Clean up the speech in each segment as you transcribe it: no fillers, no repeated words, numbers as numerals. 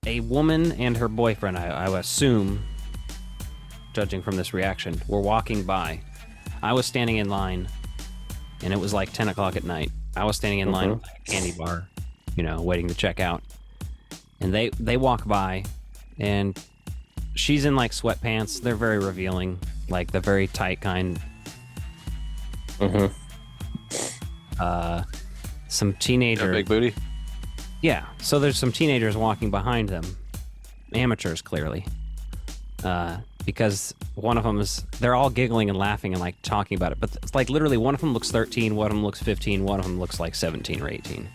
a woman and her boyfriend, I assume, judging from this reaction, were walking by. I was standing in line, and it was like 10 o'clock at night. I was standing in line at a candy bar, waiting to check out. And they walk by, and she's in like sweatpants. They're very revealing, like the very tight kind. Some teenager. Big booty. Yeah, so there's some teenagers walking behind them, amateurs clearly, because one of them they're all giggling and laughing and like talking about it, but it's like literally one of them looks 13, one of them looks 15, one of them looks like 17 or 18,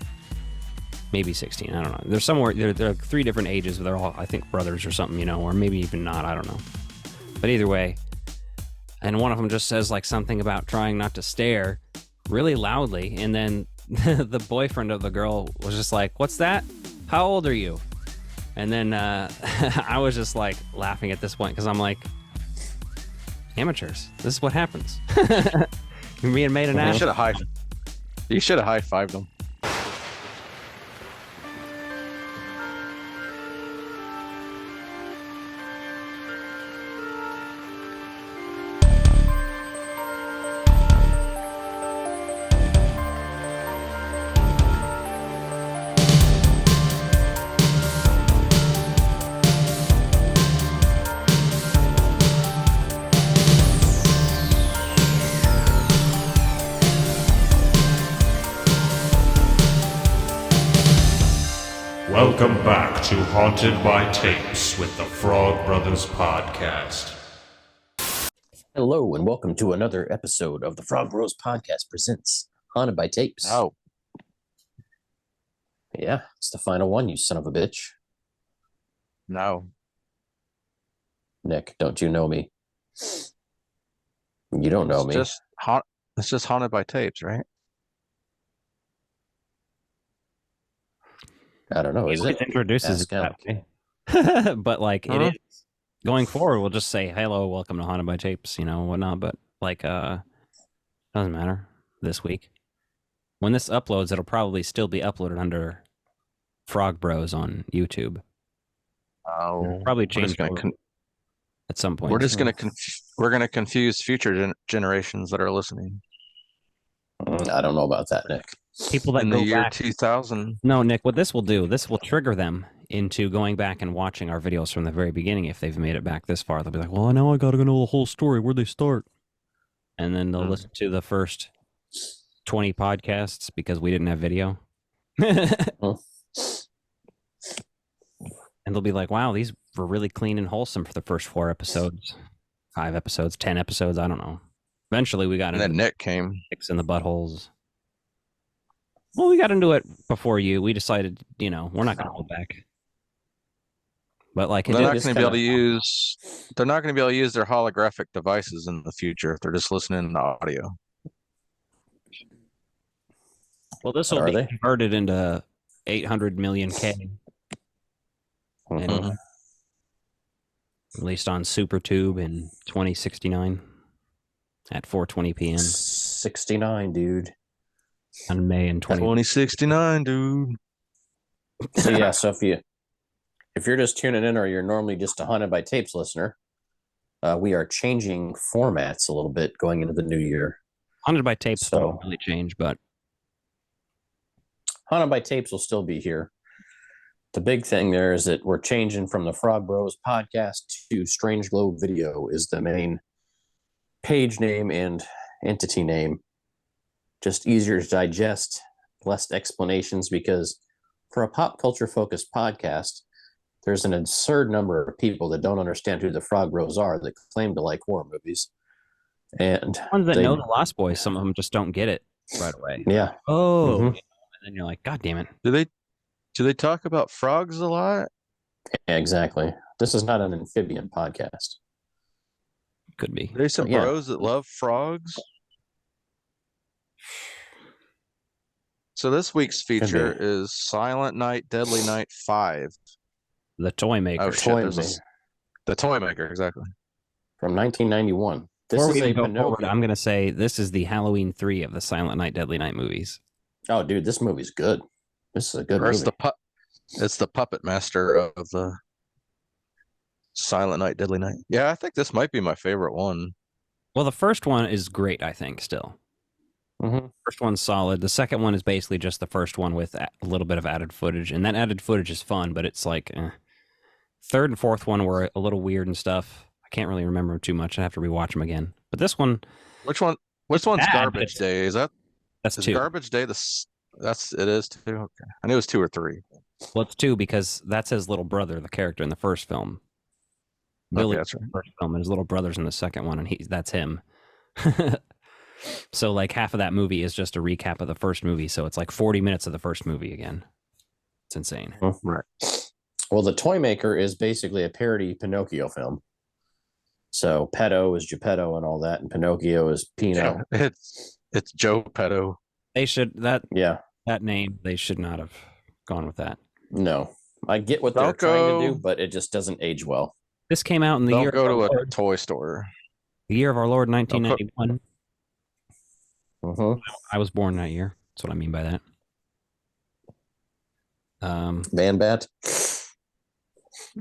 maybe 16, I don't know. There's somewhere, there are 3 different ages, but they're all, I think, brothers or something, or maybe even not, I don't know. But either way, and one of them just says like something about trying not to stare really loudly, and then the boyfriend of the girl was just like, "What's that? How old are you?" And then I was just like laughing at this point because I'm like, amateurs. This is what happens. You're being made an ass. You should have high-fived them. Welcome back to Haunted by Tapes with the Frog Brothers Podcast. Hello, and welcome to another episode of the Frog Bros Podcast presents Haunted by Tapes. Oh. Yeah, it's the final one, you son of a bitch. No. Nick, don't you know me? You don't know me. It's just Haunted by Tapes, right? I don't know. He Is always it? introduces it that way. But like it is going forward, we'll just say hello, welcome to Haunted by Tapes, whatnot. But like doesn't matter this week. When this uploads, it'll probably still be uploaded under Frog Bros on YouTube. Oh, probably change at some point. We're just gonna confuse future generations that are listening. I don't know about that, Nick. People that in go the year back 2000. No, Nick, what this will do, this will trigger them into going back and watching our videos from the very beginning. If they've made it back this far, they'll be like, well, now I gotta know the whole story. Where'd they start? And then they'll listen to the first 20 podcasts because we didn't have video. And they'll be like, wow, these were really clean and wholesome for the first 4 episodes, 5 episodes, 10 episodes, I don't know. Eventually we got into then Nick came. Dicks in the buttholes. Well, we got into it before you. We decided, we're not going to hold back. But like, they're not going to be able to use. They're not going to be able to use their holographic devices in the future if they're just listening to audio. Well, this will be converted into 800 million K. And released on SuperTube in 2069 at 4:20 p.m. 69, dude. On May in 2069, dude. So yeah, so if you're just tuning in or you're normally just a Haunted by Tapes listener, we are changing formats a little bit going into the new year. Haunted by Tapes won't really change, but Haunted by Tapes will still be here. The big thing there is that we're changing from the Frog Bros podcast to Strange Globe Video is the main page name and entity name. Just easier to digest, less explanations, because for a pop culture focused podcast, there's an absurd number of people that don't understand who the Frog Bros are that claim to like horror movies. And ones that know the Lost Boys, some of them just don't get it right away. Yeah. Oh. And then you're like, God damn it. Do they talk about frogs a lot? Yeah, exactly. This is not an amphibian podcast. Could be. There's some bros that love frogs. So this week's feature is Silent Night, Deadly Night 5. The Toy Maker. Oh, shit, the Toy Maker, exactly. From 1991. Before we go forward, I'm going to say this is the Halloween 3 of the Silent Night, Deadly Night movies. Oh, dude, this movie's good. This is a good movie. It's the puppet master of the Silent Night, Deadly Night. Yeah, I think this might be my favorite one. Well, the first one is great, I think, still. Mm-hmm. First one's solid. The second one is basically just the first one with a little bit of added footage, and that added footage is fun, but it's like third and fourth one were a little weird and stuff. I can't really remember too much. I have to rewatch them again. But this one, Which one? Which one's Bad, but Garbage it's- Day? Is two. Garbage Day it is too? Okay. I knew it was 2 or 3. Well, it's two because that's his little brother, the character in the first film. Okay, Billy that's right. first film, and his little brother's in the second one, and that's him. So like half of that movie is just a recap of the first movie, so it's like 40 minutes of the first movie again. It's insane. Right. Well, The Toy Maker is basically a parody Pinocchio film. So Pedo is Geppetto and all that, and Pinocchio is Pino. Yeah, it's Joe Petto. They should that Yeah. name. They should not have gone with that. No. I get what they're Don't trying to go- do, but it just doesn't age well. This came out in the Don't year go of to our a Lord, toy store. the year of our Lord 1991. Mm-hmm. I was born that year. That's what I mean by that. Man Bat.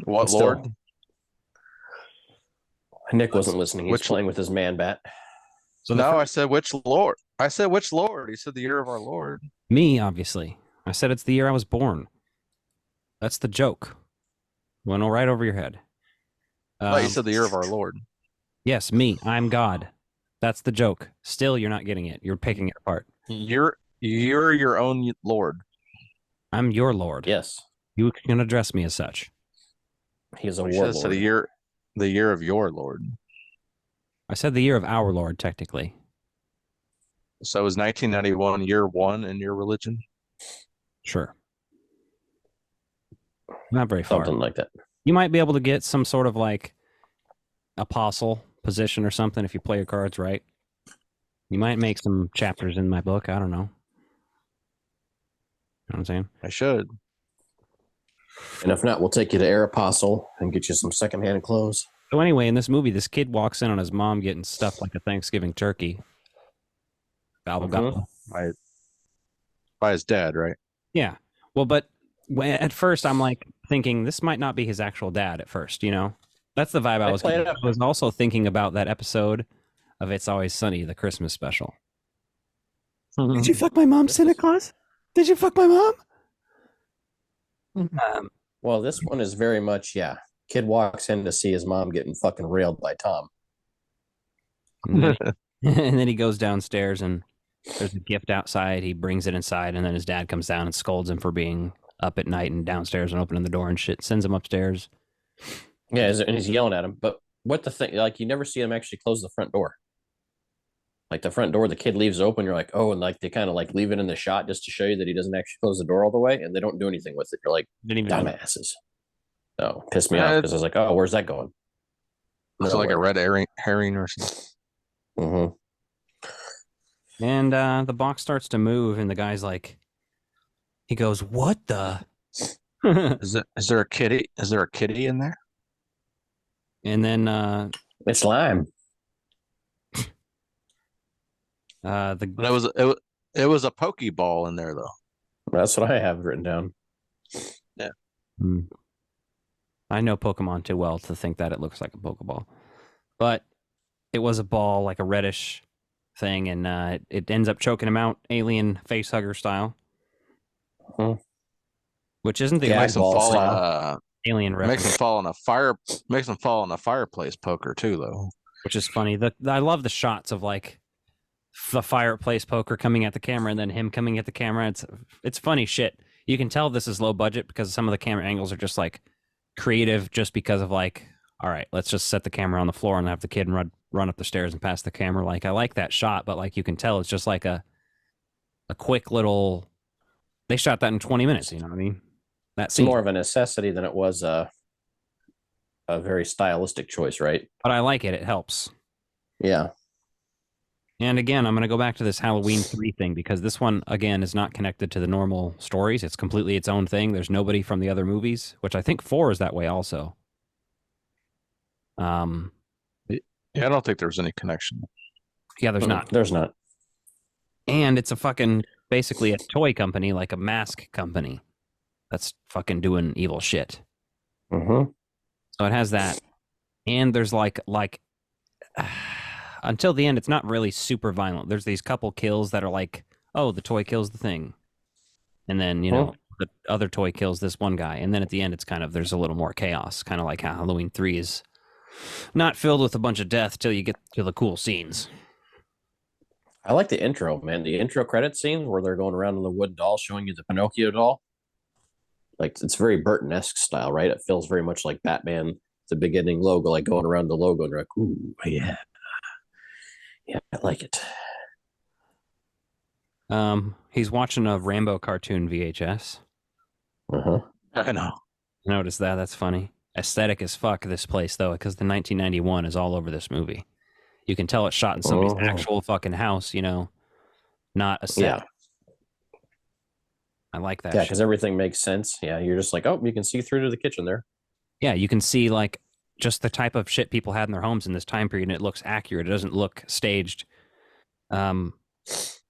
What Still- Lord? Nick wasn't listening. He's Which- playing with his Man Bat. So the No, fir- I said which Lord. I said which Lord. He said the year of our Lord. me, obviously. I said it's the year I was born. That's the joke. Went right over your head. Oh, you said the year of our Lord. Yes, me. I'm God. That's the joke. Still, you're not getting it. You're picking it apart. You're your own Lord. I'm your Lord. Yes. You can address me as such. He's a We should have said warlord. the year of your Lord. I said the year of our Lord, technically. So is 1991 year 1 in your religion? Sure. Not very far. Something like that. You might be able to get some sort of like apostle position or something if you play your cards right. You might make some chapters in my book. I don't know. You know what I'm saying? I should. And if not, we'll take you to Air Apostle and get you some secondhand clothes. So anyway, in this movie, this kid walks in on his mom getting stuffed like a Thanksgiving turkey. Gobble gobble. By his dad, right? Yeah. Well, but at first I'm like thinking this might not be his actual dad at first, you know? That's the vibe I They was play it getting. up. I was also thinking about that episode of It's Always Sunny, the Christmas special. Did you fuck my mom, Santa Claus? Did you fuck my mom? Well, this one is very much, yeah. Kid walks in to see his mom getting fucking railed by Tom. And then, and then he goes downstairs and there's a gift outside. He brings it inside, and then his dad comes down and scolds him for being up at night and downstairs and opening the door and shit. Sends him upstairs. Yeah, and he's yelling at him. But what the thing, like, you never see him actually close the front door. Like, the front door, the kid leaves open. You're like, oh, and like they kind of like leave it in the shot just to show you that he doesn't actually close the door all the way, and they don't do anything with it. You're like, Didn't even dumbasses. So pissed me off because I was like, oh, where's that going? Looks like a red herring or something. Mm-hmm. And the box starts to move, and the guy's like, he goes, "What the?" Is there a kitty? Is there a kitty in there? And then It's lime. the It was a pokeball in there though. That's what I have written down. Hmm. I know Pokemon too well to think that it looks like a Pokeball, but it was a ball, like a reddish thing, and it ends up choking him out, alien face hugger style, which isn't the Yeah, Makes him ball fall style. on alien makes him reference, fall on a fire. Makes him fall on a fireplace poker too though. which is funny. I love the shots of like the fireplace poker coming at the camera and then him coming at the camera. It's funny shit. You can tell this is low budget because some of the camera angles are just like creative, just because of like, all right, let's just set the camera on the floor and have the kid run up the stairs and pass the camera. Like, I like that shot, but like you can tell it's just like a quick little. They shot that in 20 minutes. You know what I mean? That It's scene. more of a necessity than it was a very stylistic choice, right? But I like it. It helps. Yeah. And again, I'm going to go back to this Halloween 3 thing because this one, again, is not connected to the normal stories. It's completely its own thing. There's nobody from the other movies, which I think 4 is that way also. Yeah, I don't think there's any connection. Yeah, there's not. There's not. And it's a fucking, basically a toy company, like a mask company. that's fucking doing evil shit. Mm-hmm. So it has that, and there's like until the end, it's not really super violent. There's these couple kills that are like, oh, the toy kills the thing, and then the other toy kills this one guy, and then at the end, it's kind of there's a little more chaos, kind of like how Halloween 3 is not filled with a bunch of death till you get to the cool scenes. I like the intro, man. The intro credit scenes where they're going around in the wooden doll showing you the Pinocchio doll. Like, it's very Burton-esque style, right? It feels very much like Batman, the beginning logo, like going around the logo and you're like, ooh, yeah. Yeah, I like it. He's watching a Rambo cartoon VHS. Uh-huh. I know. Notice that. That's funny. Aesthetic as fuck, this place, though, because the 1991 is all over this movie. You can tell it's shot in somebody's actual fucking house, not a set. Yeah. I like that. Yeah, shit. because everything makes sense. Yeah, you're just like, oh, you can see through to the kitchen there. Yeah, you can see like just the type of shit people had in their homes in this time period, and it looks accurate. It doesn't look staged. Doesn't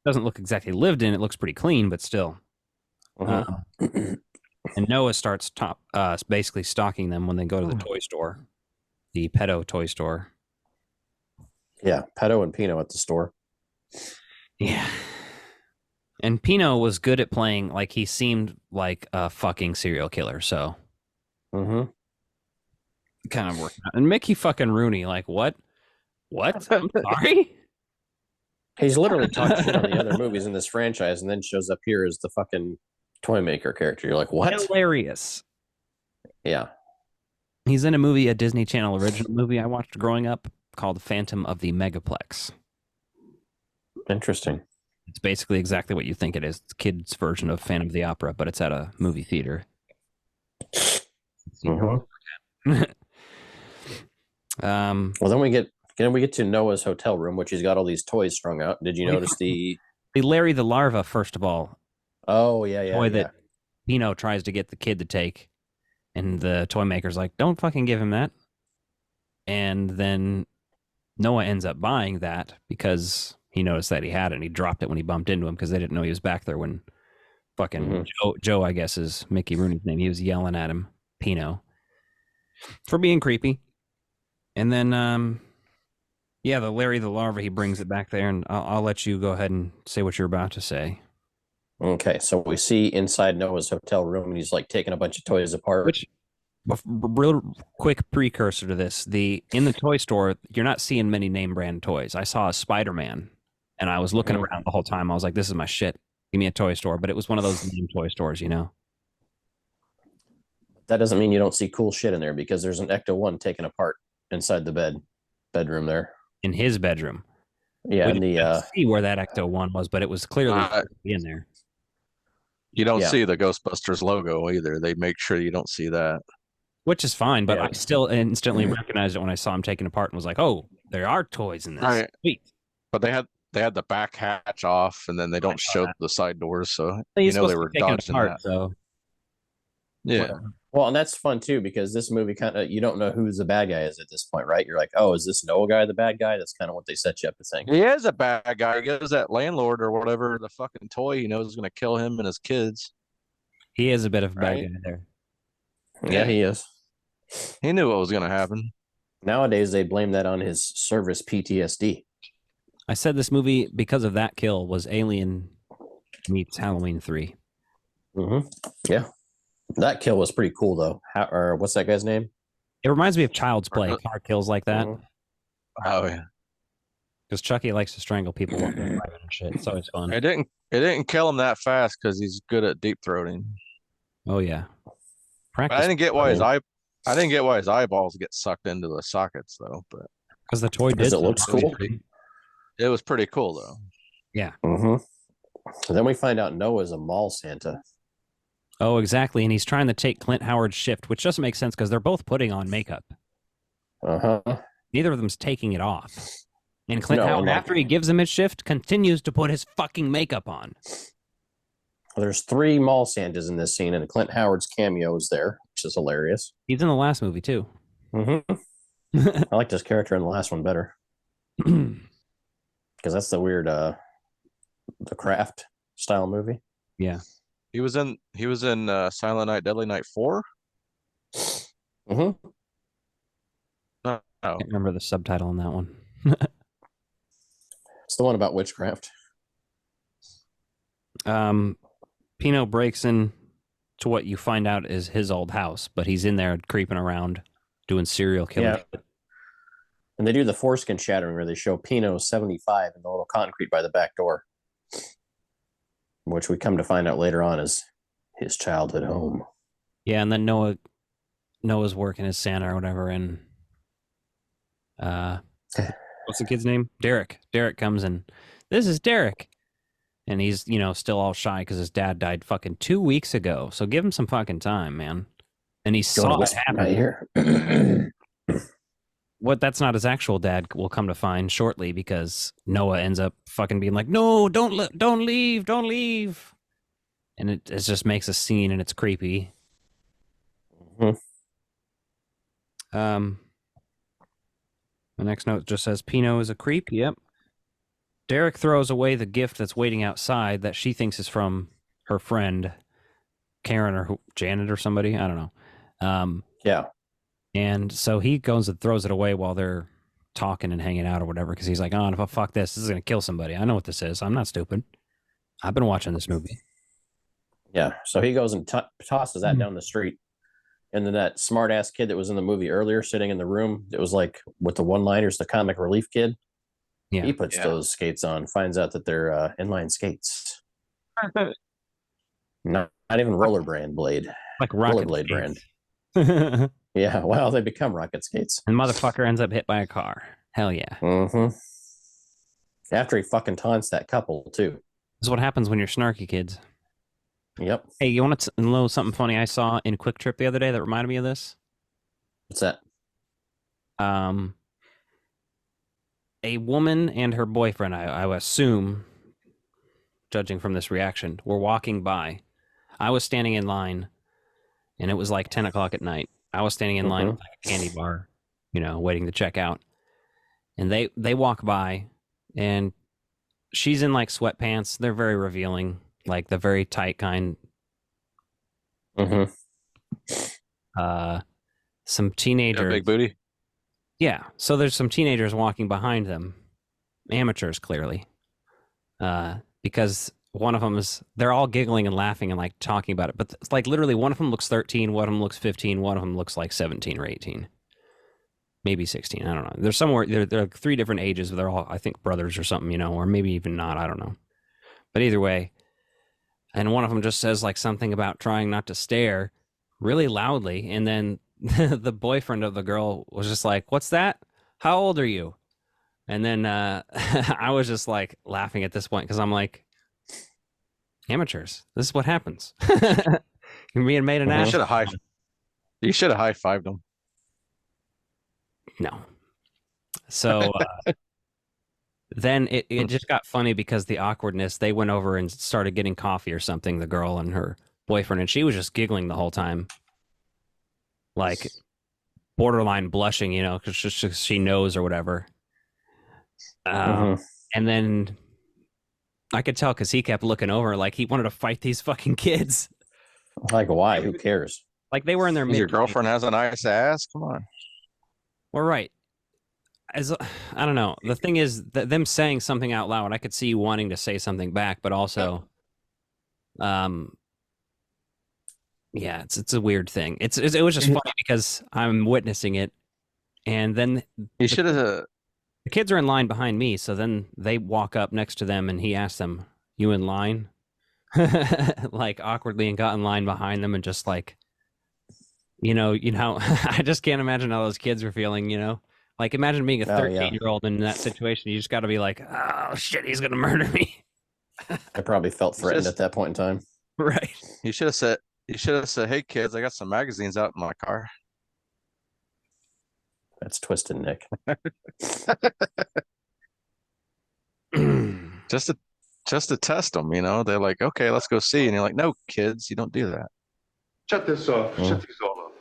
look exactly lived in. It looks pretty clean, but still. And Noah starts basically stalking them when they go to the toy store, the pedo toy store. Yeah, Pedo and Pino at the store. Yeah. And Pino was good at playing, like, he seemed like a fucking serial killer, so. Mm-hmm. Kind of worked out. And Mickey fucking Rooney, like, what? What? I'm sorry? He's literally talked shit on the other movies in this franchise and then shows up here as the fucking toy maker character. You're like, what? Hilarious. Yeah. He's in a Disney Channel original movie I watched growing up called Phantom of the Megaplex. Interesting. It's basically exactly what you think it is. It's a kid's version of Phantom of the Opera, but it's at a movie theater. Mm-hmm. Well, then we get to Noah's hotel room, which he's got all these toys strung out. Did you notice the Larry the Larva, first of all? Oh, yeah. Toy that Pino tries to get the kid to take, and the toy maker's like, don't fucking give him that. And then Noah ends up buying that because he noticed that he had it, and he dropped it when he bumped into him because they didn't know he was back there when fucking Joe, I guess is Mickey Rooney's name. He was yelling at him, Pino, for being creepy. And then, the Larry the Larva, he brings it back there, and I'll let you go ahead and say what you're about to say. Okay, so we see inside Noah's hotel room, and he's like taking a bunch of toys apart. Which, real quick precursor to this, in the toy store, you're not seeing many name brand toys. I saw a Spider-Man, and I was looking around the whole time. I was like, this is my shit. Give me a toy store. But it was one of those name toy stores, That doesn't mean you don't see cool shit in there because there's an Ecto-1 taken apart inside the bedroom there. In his bedroom. Yeah, we didn't see where that Ecto-1 was, but it was clearly in there. You don't see the Ghostbusters logo either. They make sure you don't see that. Which is fine, but I still instantly recognized it when I saw him taken apart and was like, oh, there are toys in this. Right. Sweet. But they had the back hatch off, and then they don't show the side doors, so He's they were dodging apart, that. So. Yeah. Well, and that's fun too because this movie kind of you don't know who the bad guy is at this point, right? You're like, oh, is this Noah guy the bad guy? That's kind of what they set you up to think. He is a bad guy. He gives that landlord or whatever the fucking toy he knows is going to kill him and his kids. He is a bit of a bad guy there. Yeah, he is. He knew what was going to happen. Nowadays, they blame that on his service PTSD. I said this movie, because of that kill, was Alien meets Halloween 3. Mm-hmm. Yeah. That kill was pretty cool, though. Or what's that guy's name? It reminds me of Child's Play, car kills like that. Oh, yeah. Because Chucky likes to strangle people while they're driving and shit. It's always fun. It didn't kill him that fast because he's good at deep throating. Oh, yeah. But I didn't get why his eyeballs get sucked into the sockets, though. But because the toy did. It looks cool. It was pretty cool, though. Yeah. Mm-hmm. And then we find out Noah's a mall Santa. Oh, exactly. And he's trying to take Clint Howard's shift, which doesn't make sense because they're both putting on makeup. Uh-huh. Neither of them's taking it off. And Clint Howard, after he gives him his shift, continues to put his fucking makeup on. There's 3 mall Santas in this scene, and Clint Howard's cameo is there, which is hilarious. He's in the last movie, too. Mm-hmm. I liked his character in the last one better. Because that's the weird, the Craft style movie. Yeah. He was in Silent Night, Deadly Night 4. Hmm. No, I can't remember the subtitle on that one. It's the one about witchcraft. Pino breaks in to what you find out is his old house, but he's in there creeping around doing serial killing. Yeah. And they do the foreskin shattering where they show Pino 75 in the little concrete by the back door, which we come to find out later on is his childhood home. Yeah, and then Noah's working as Santa or whatever, and what's the kid's name? Derek. Derek comes in. This is Derek. And he's, still all shy because his dad died fucking 2 weeks ago. So give him some fucking time, man. And he saw it happen. Right here. That's not his actual dad, we'll come to find shortly, because Noah ends up fucking being like, no, don't leave. And it just makes a scene, and it's creepy. Mhm. The next note just says, Pino is a creep. Yep. Derek throws away the gift that's waiting outside that she thinks is from her friend, Karen or Janet or somebody. I don't know. Yeah. And so he goes and throws it away while they're talking and hanging out or whatever, because he's like, oh, if I fuck this is going to kill somebody. I know what this is. I'm not stupid. I've been watching this movie. Yeah. So he goes and tosses that down the street. And then that smart ass kid that was in the movie earlier sitting in the room, it was like with the one-liners, the comic relief kid. Yeah. He puts those skates on, finds out that they're inline skates. Not even roller blade. Like rocket rollerblade brand. and Yeah, well, they become rocket skates. motherfucker ends up hit by a car. Hell yeah. Mm-hmm. After he fucking taunts that couple, too. This is what happens when you're snarky, kids. Yep. Hey, you want to know something funny I saw in Quick Trip the other day that reminded me of this? What's that? A woman and her boyfriend, I assume, judging from this reaction, were walking by. I was standing in line, and it was like 10 o'clock at night. I was standing in line with like a candy bar, waiting to check out. And they walk by, and she's in like sweatpants. They're very revealing, like the very tight kind. Mm-hmm. Some teenagers. Big booty. Yeah, so there's some teenagers walking behind them, amateurs clearly, because one of them they're all giggling and laughing and like talking about it, but it's like literally one of them looks 13, one of them looks 15, one of them looks like 17 or 18, maybe 16. I don't know. There's somewhere they're like 3 different ages, but they're all, I think, brothers or something, or maybe even not. I don't know. But either way, and one of them just says like something about trying not to stare really loudly, and then the boyfriend of the girl was just like, what's that? How old are you? And then I was just like laughing at this point because I'm like, amateurs. This is what happens. You're being made an You ass. should have high-fived them. No. So then it just got funny because the awkwardness, they went over and started getting coffee or something, the girl and her boyfriend, and she was just giggling the whole time. Like borderline blushing, because she knows or whatever. And then I could tell because he kept looking over like he wanted to fight these fucking kids. Like, why? Who cares? Like they were in their Your girlfriend has a nice ass. Come on. Well, right. I don't know. The thing is that them saying something out loud, I could see you wanting to say something back, but also, yeah, it's a weird thing. It was just funny because I'm witnessing it, and then You should have. the kids are in line behind me, so then they walk up next to them, and he asks them, "You in line?" Like awkwardly, and got in line behind them, and just like, I just can't imagine how those kids were feeling. Like imagine being a 13-year-old in that situation. You just got to be like, "Oh shit, he's gonna murder me." I probably felt threatened at that point in time. Right. You should have said. Hey kids, I got some magazines out in my car. That's twisted, Nick. Just to test them, They're like, okay, let's go see, and you're like, no, kids, you don't do that. Shut this off. Shut these all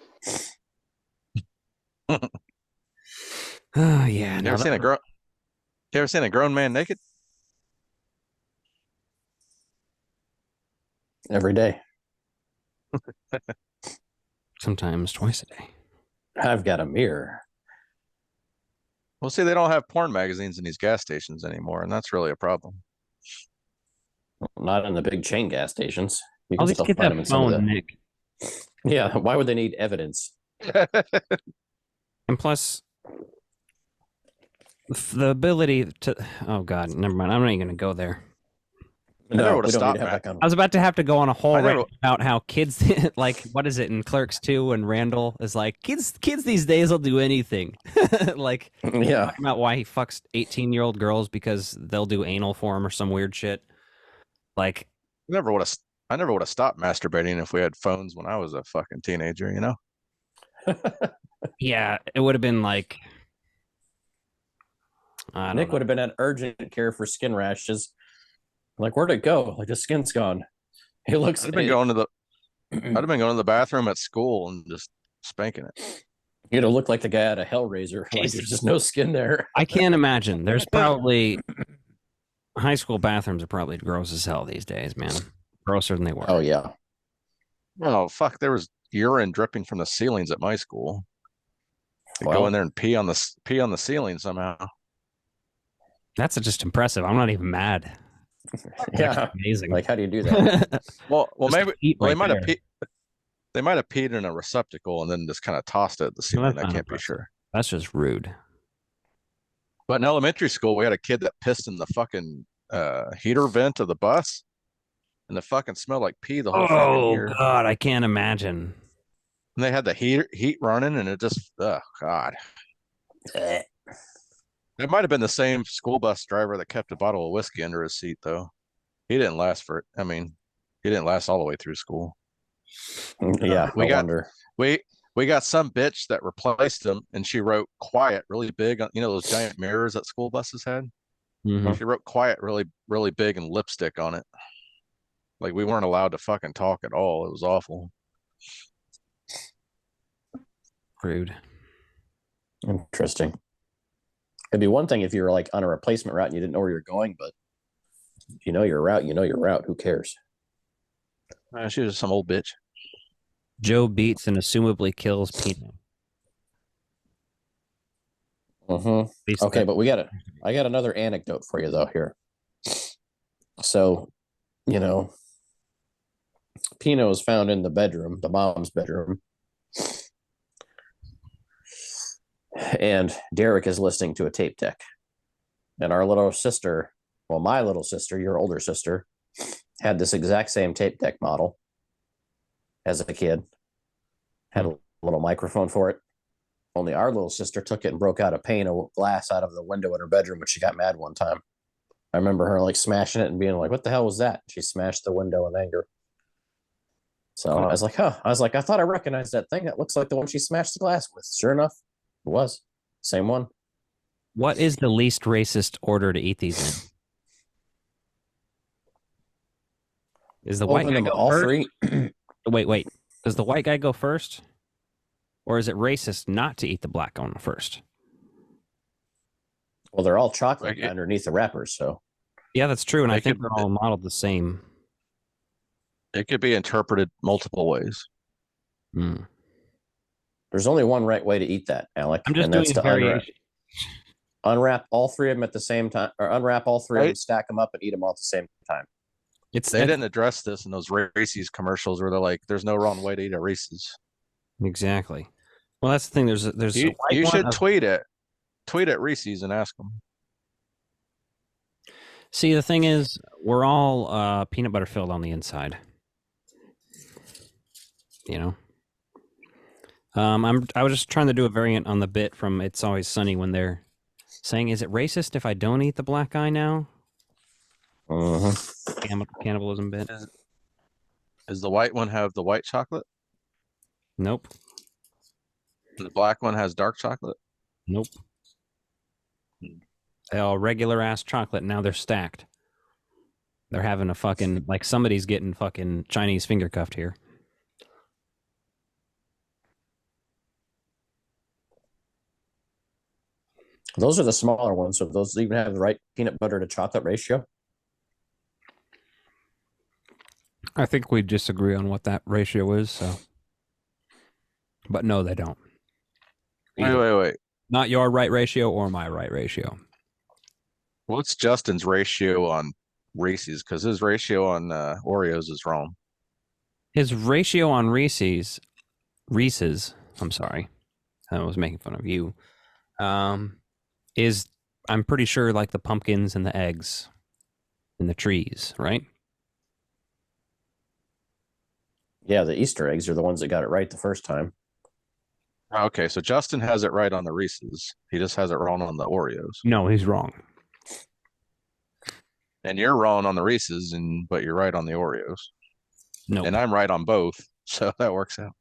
off. Oh yeah. You ever seen a grown man naked? Every day. Sometimes twice a day. I've got a mirror. Well, see, they don't have porn magazines in these gas stations anymore, and that's really a problem. Not in the big chain gas stations. You All can these still kids find have them in some of phone, the. Nick. Yeah, why would they need evidence? And plus, the ability to. Oh God, never mind. I'm not even gonna go there. never No, would've we don't need stopped, to have Matt. that I was about to have to go on a whole I never- rant about how kids, like, what is it in Clerks 2 and Randall is like, kids these days will do anything. Like, Yeah, talking about why he fucks 18-year-old girls because they'll do anal for him or some weird shit. Like, I never would have stopped masturbating if we had phones when I was a fucking teenager, you know? yeah, it would have been like, I don't Nick know. would have been at urgent care for skin rashes. Like, where'd it go? Like, the skin's gone. He looks. I'd have been going to the bathroom at school and just spanking it. You know, look like the guy out of Hellraiser. Like, there's just no skin there. I can't imagine. There's probably high school bathrooms are probably gross as hell these days, man. Grosser than they were. Oh yeah. Oh fuck! There was urine dripping from the ceilings at my school. They go Well- in there and pee on the ceiling somehow. That's just impressive. I'm not even mad. Yeah. Amazing. Like, how do you do that? Well, Just maybe eat they right might have there. they might have peed in a receptacle and then just kind of tossed it at the ceiling. that's I not can't be impressive. sure. That's just rude. But in elementary school, we had a kid that pissed in the fucking heater vent of the bus, and the fucking smelled like pee the whole fucking Oh year. God, I can't imagine. And they had the heat running, and it just, oh god. It might have been the same school bus driver that kept a bottle of whiskey under his seat, though. He didn't last for it. I mean, he didn't last all the way through school. Yeah, We I got- wonder. We got some bitch that replaced him, and she wrote "quiet" really big on, you know, those giant mirrors that school buses had. Mhm. She wrote "quiet" really big and lipstick on it. Like we weren't allowed to fucking talk at all. It was awful. Rude. Interesting. It'd be one thing if you were like on a replacement route and you didn't know where you're going, but if you know your route, you know your route. Who cares? She was some old bitch. Joe beats and assumably kills Pino. Mm-hmm. At least Okay, that- but I got another anecdote for you though here. So, you know, Pino was found in the bedroom, the mom's bedroom. And Derek is listening to a tape deck. And our little sister, well, my little sister, your older sister, had this exact same tape deck model as a kid. Had a little microphone for it. Only our little sister took it and broke out a pane of glass out of the window in her bedroom when she got mad one time. I remember her like smashing it and being like, "What the hell was that?" She smashed the window in anger. So I was like, "Huh." I was like, "I thought I recognized that thing. That looks like the one she smashed the glass with." Sure enough, it was. Same one. What is the least racist order to eat these in? Is the white Open guy them go all first? three. Wait. Does the white guy go first? Or is it racist not to eat the black one first? Well, they're all chocolate Like it- underneath the wrappers, so Yeah, that's true. And I They think could- they're all modeled the same. It could be interpreted multiple ways. Hmm. there's only one right way to eat that, Alec. I'm just and doing that's a to unwrap, variation. unwrap all three of them at the same time, or unwrap all three of them, Right. stack them up, and eat them all at the same time. It's They didn't address this in those Reese's commercials where they're like, "There's no wrong way to eat a Reese's." exactly. Well, that's the thing. There's a You, white you one should of- tweet it. Tweet at Reese's and ask them. See, the thing is, we're all peanut butter filled on the inside. You know. I was just trying to do a variant on the bit from "It's Always Sunny" when they're saying, "Is it racist if I don't eat the black guy now?" Cannibalism bit. Does the white one have the white chocolate? Nope. The black one has dark chocolate? Nope. They all regular ass chocolate. Now they're stacked. They're having a fucking like somebody's getting fucking Chinese finger cuffed here. Those are the smaller ones. So those even have the right peanut butter to chocolate ratio. I think we disagree on what that ratio is. So, but no, they don't. Wait. Not your right ratio or my right ratio. What's Justin's ratio on Reese's? Because his ratio on Oreos is wrong. His ratio on Reese's, I'm sorry, I was making fun of you. Is I'm pretty sure like the pumpkins and the eggs and the trees, right? Yeah, the Easter eggs are the ones that got it right the first time. Okay, so Justin has it right on the Reese's. He just has it wrong on the Oreos. No, he's wrong. And you're wrong on the Reese's, but you're right on the Oreos. No, And I'm right on both, so that works out.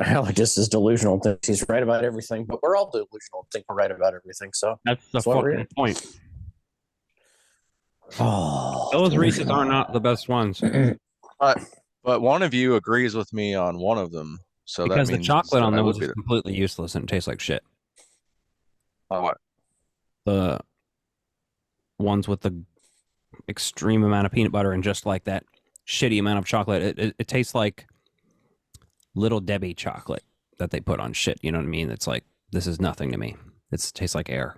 Alex is delusional, thinks he's right about everything, but we're all delusional and think we're right about everything. So that's the what we're fucking in. point. Oh, Those Reese's are not the best ones But one of you agrees with me on one of them, so because that the means chocolate on I would those be is completely useless and tastes like shit. what? The ones with the extreme amount of peanut butter and just like that shitty amount of chocolate, it tastes like Little Debbie chocolate that they put on shit. You know what I mean? It's like, this is nothing to me. It tastes like air.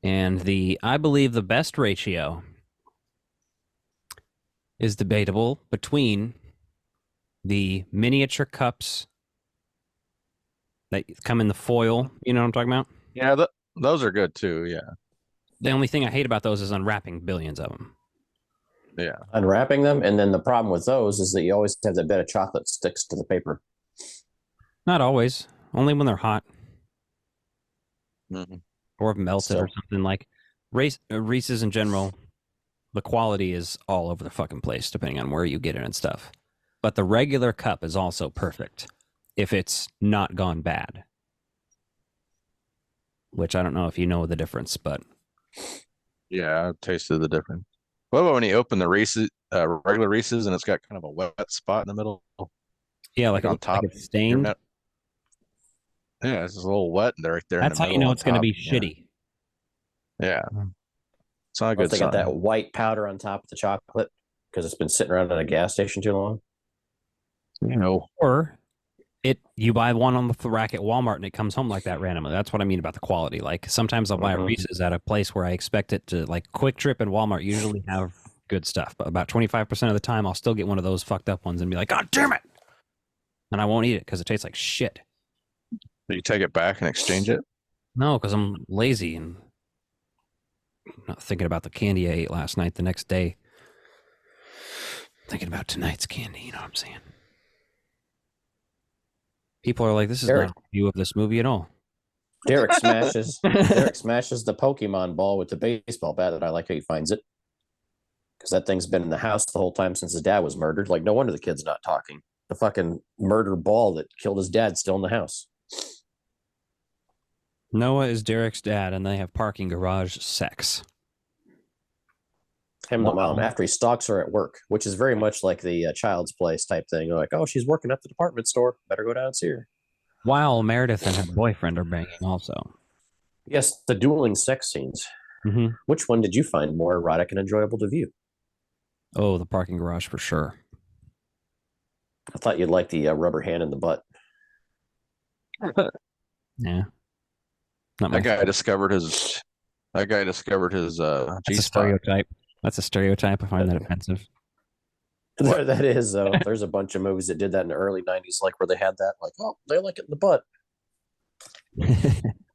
And I believe the best ratio is debatable between the miniature cups that come in the foil. You know what I'm talking about? Yeah, those are good too. Yeah, The only thing I hate about those is unwrapping billions of them. yeah. unwrapping them, and then the problem with those is that you always have that bit of chocolate sticks to the paper. Not always. Only when they're hot Mhm. or have melted or So- something. Like Reese's in general, the quality is all over the fucking place depending on where you get it and stuff. But the regular cup is also perfect if it's not gone bad. Which I don't know if you know the difference, but Yeah, I've tasted the difference. What about when you open the Reese's, regular Reese's, and it's got kind of a wet spot in the middle? yeah, like Like it on looks like top, it's stained. Yeah, it's just a little wet there, right there. That's in the how you middle know on it's going to top. be shitty. Yeah, it's not a Or good if they got sign. that white powder on top of the chocolate because it's been sitting around at a gas station too long. Or you buy one on the rack at Walmart and it comes home like that randomly. That's what I mean about the quality. Like sometimes I'll buy a Mhm. Reese's at a place where I expect it to, like Quick Trip and Walmart usually have good stuff, but about 25% of the time I'll still get one of those fucked up ones and be like, God damn it! And I won't eat it because it tastes like shit. Do you take it back and exchange it? No, because I'm lazy and not thinking about the candy I ate last night the next day. Thinking about tonight's candy, you know what I'm saying? People are like, this is Eric. not a review of this movie at all. Derek smashes the Pokemon ball with the baseball bat. That I like how he finds it, because that thing's been in the house the whole time since his dad was murdered. Like, no wonder the kid's not talking. The fucking murder ball that killed his dad still in the house. Noah is Derek's dad, and they have parking garage sex. Him and the Wow. mom after he stalks her at work, which is very much like the Child's Place type thing. They're like, oh, she's working at the department store. Better go down and see her. While Meredith and her boyfriend are banging also. Yes, the dueling sex scenes. Mm-hmm. Which one did you find more erotic and enjoyable to view? Oh, the parking garage for sure. I thought you'd like the rubber hand in the butt. Yeah. Not my That guy discovered his. That guy discovered his That's G a spot. stereotype. That's a stereotype. I find that offensive. There, that is, though. There's a bunch of movies that did that in the early 90s, like where they had that, like, oh, they like it in the butt.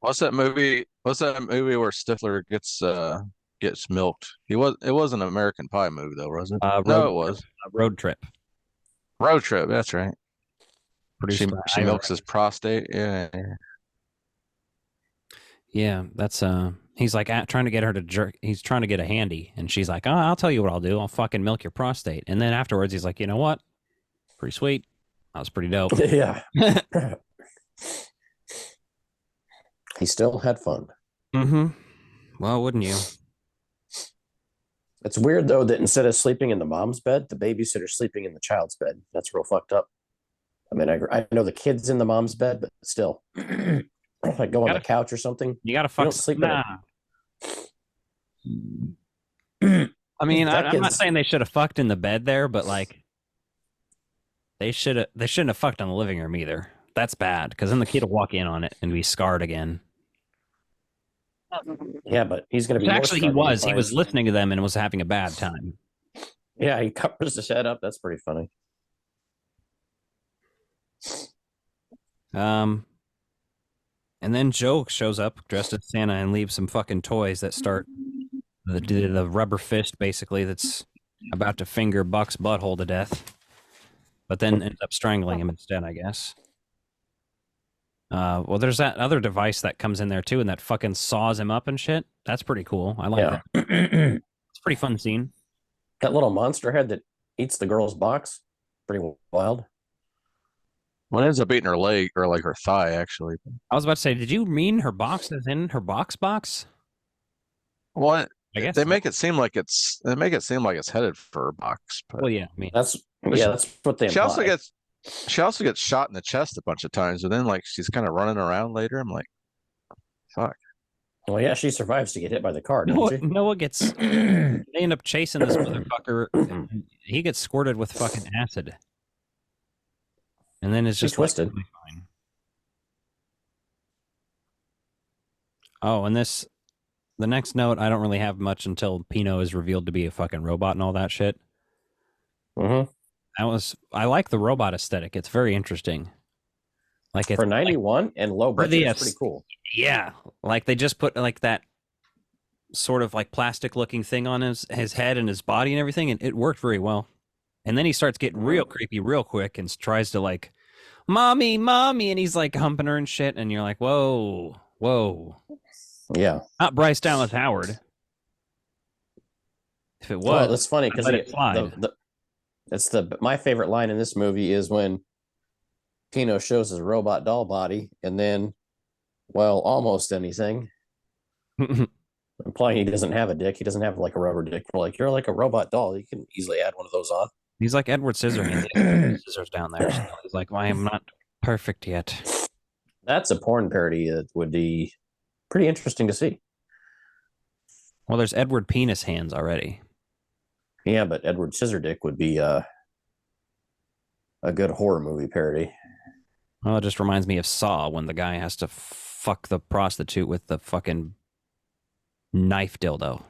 What's that movie? What's that movie where Stifler gets milked? It wasn't an American Pie movie though, was it? No, it was Road Trip. Road Trip. That's right. Produced by She Ira. milks his prostate. Yeah. Yeah, that's he's like trying to get her to jerk. He's trying to get a handy, and she's like, "Oh, I'll tell you what I'll do. I'll fucking milk your prostate." And then afterwards, he's like, "You know what? Pretty sweet. That was pretty dope." Yeah. He still had fun. Mm-hmm. Well, wouldn't you? It's weird, though, that instead of sleeping in the mom's bed, the babysitter's sleeping in the child's bed. That's real fucked up. I mean, I know the kid's in the mom's bed, but still. Like go on the couch or something. You gotta fuck. don't sleep in it. I mean, That I'm not kid's- saying they should have fucked in the bed there, but like, They shouldn't have fucked on the living room either. That's bad because then the kid will walk in on it and be scarred again. Yeah, but he's going to be more Actually, he scarred when was. He finds- was listening to them and was having a bad time. Yeah, he covers the shed up. That's pretty funny. And then Joe shows up dressed as Santa and leaves some fucking toys that start the rubber fist, basically, that's about to finger Buck's butthole to death, but then ends up strangling him instead, I guess. Well, there's that other device that comes in there too, and that fucking saws him up and shit. That's pretty cool. I like that. It's a pretty fun scene. That little monster head that eats the girl's box, pretty wild. Well, it ends up eating her leg or like her thigh, actually. I was about to say, did you mean her box is in her box? Well, I guess they make it seem like it's headed for a box. But Well, yeah. I mean, That's what they she also imply. gets shot in the chest a bunch of times, and then like she's kind of running around later. I'm like, fuck. Well, yeah, she survives to get hit by the car, doesn't she? Noah gets. They end up chasing this motherfucker. And he gets squirted with fucking acid, and then it's She's just twisted. Like, fine. Oh, and the next note, I don't really have much until Pino is revealed to be a fucking robot and all that shit. Mm-hmm. I like the robot aesthetic. It's very interesting. Like it's For 91 and low For budget, the it's pretty cool. yeah, like they just put like that sort of like plastic looking thing on his head and his body and everything, and it worked very well. And then he starts getting real creepy real quick and tries to like, mommy, and he's like humping her and shit, and you're like, whoa. Yeah. Not Bryce Dallas Howard. If it was, Well, that's funny because let it slide. my favorite line in this movie is when Pino shows his robot doll body and then, well, almost anything, implying he doesn't have a dick. He doesn't have like a rubber dick. We're like, you're like a robot doll. You can easily add one of those on. He's like Edward Scissorhands. He has scissors down there. So he's like, well, I am not perfect yet. That's a porn parody that would be pretty interesting to see. Well, there's Edward Penis Hands already. Yeah, but Edward Scissordick would be a good horror movie parody. Well, it just reminds me of Saw when the guy has to fuck the prostitute with the fucking knife dildo.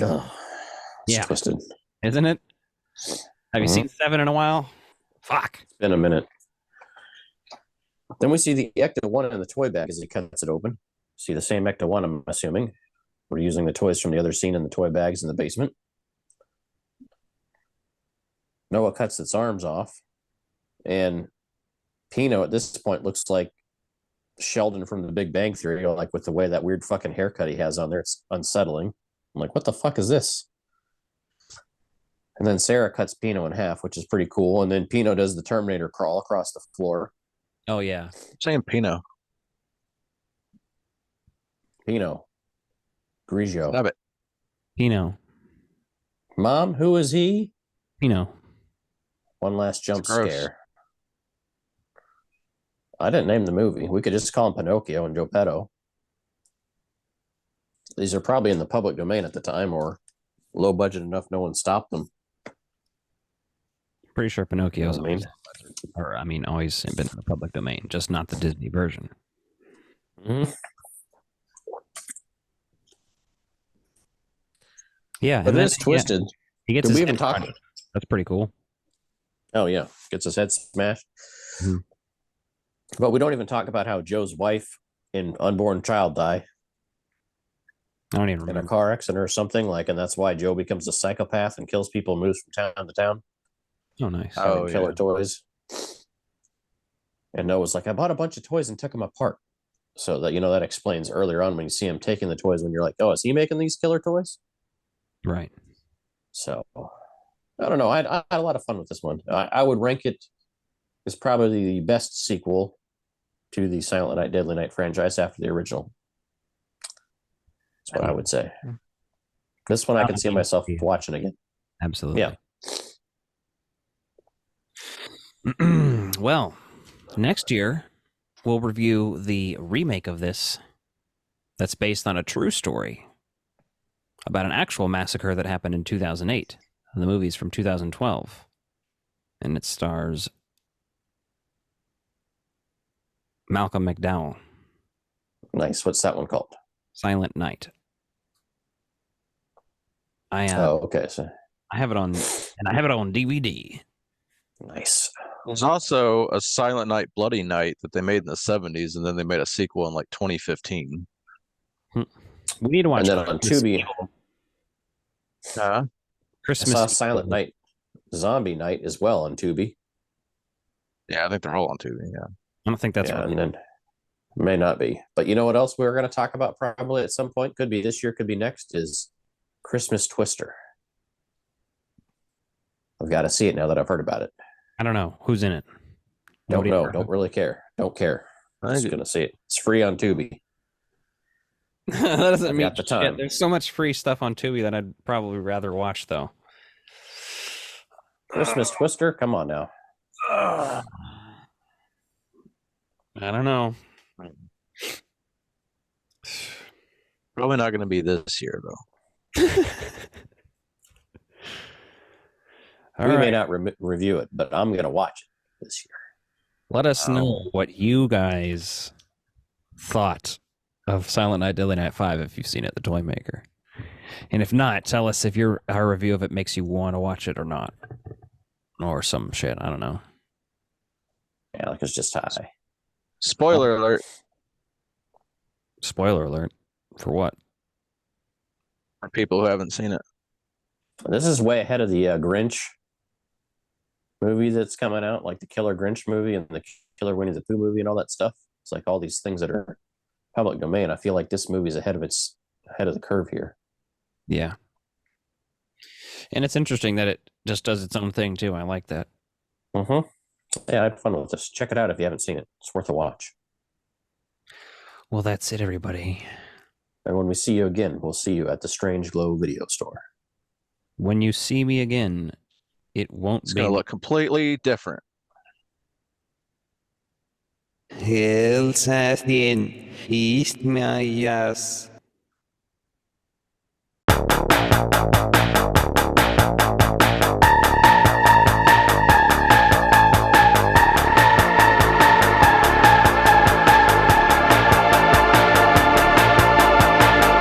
Oh, it's Yeah. twisted. Isn't it? Have you Mhm. seen Seven in a while? Fuck. It's been a minute. Then we see the Ecto-1 in the toy bag as he cuts it open. See the same Ecto-1, I'm assuming. We're using the toys from the other scene in the toy bags in the basement. Noah cuts its arms off. And Pino at this point looks like Sheldon from the Big Bang Theory, like with the way that weird fucking haircut he has on there. It's unsettling. I'm like, what the fuck is this? And then Sarah cuts Pino in half, which is pretty cool. And then Pino does the Terminator crawl across the floor. Oh, yeah. Saying Pino. Pino. Grigio. Stop it. Pino. Mom, who is he? Pino. One last jump It's gross. scare. I didn't name the movie. We could just call him Pinocchio and Geppetto. These are probably in the public domain at the time or low budget enough no one stopped them. Pretty sure Pinocchio's You know what I mean? always been in the public domain, just not the Disney version. Mhm. Yeah. But and it then- is twisted. yeah, he gets Did his we even head talk? crushed. That's pretty cool. Oh, yeah. Gets his head smashed. Mhm. But we don't even talk about how Joe's wife and unborn child die I don't even in a remember. car accident or something. And that's why Joe becomes a psychopath and kills people, moves from town to town. Oh, nice. Oh, Killer yeah. toys. And Noah's like, I bought a bunch of toys and took them apart. So that explains earlier on when you see him taking the toys when you're like, oh, is he making these killer toys? Right. So I don't know. I had a lot of fun with this one. I would rank it as probably the best sequel to the Silent Night, Deadly Night franchise after the original. That's what I would say. This one I could see myself watching again. Absolutely. Yeah. Well, next year we'll review the remake of this that's based on a true story about an actual massacre that happened in 2008. The movie's from 2012. and it stars Malcolm McDowell. Nice. What's that one called? Silent Night. I Oh, okay. So I have it on, and I have it on DVD. nice. There's also a Silent Night, Bloody Night that they made in the 70s, and then they made a sequel in like 2015. We need to watch. And then on Tubi, I Christmas. saw Silent Night, Zombie Night as well on Tubi. Yeah, I think they're all on Tubi. Yeah. I don't think that's yeah, right. and then may not be. But you know what else we're going to talk about probably at some point? Could be this year, could be next. Is Christmas Twister. I've got to see it now that I've heard about it. I don't know who's in it. Don't Nobody know. ever- Don't really care. Don't care. I'm just I- going to see it. It's free on Tubi. that doesn't I've mean got the shit. time. There's so much free stuff on Tubi that I'd probably rather watch, though. Christmas Twister? Come on now. I don't know. Probably not going to be this year, though. All we may right. not review it, but I'm going to watch it this year. Let us know what you guys thought of Silent Night, Deadly Night 5 if you've seen it, The Toy Maker. And if not, tell us if our review of it makes you want to watch it or not. Or some shit. I don't know. Yeah, like it's just high. Spoiler alert. Spoiler alert. For what? For people who haven't seen it. This is way ahead of the Grinch movie that's coming out, like the Killer Grinch movie and the Killer Winnie the Pooh movie and all that stuff. It's like all these things that are public domain. I feel like this movie's ahead of the curve here. Yeah. And it's interesting that it just does its own thing, too. I like that. Mm-hmm. Yeah, I had fun with this. Check it out if you haven't seen it. It's worth a watch. Well, that's it, everybody. And when we see you again, we'll see you at the Strange Glow video store. When you see me again, it won't It's be. going to look completely different. Hellsathin ist my yes.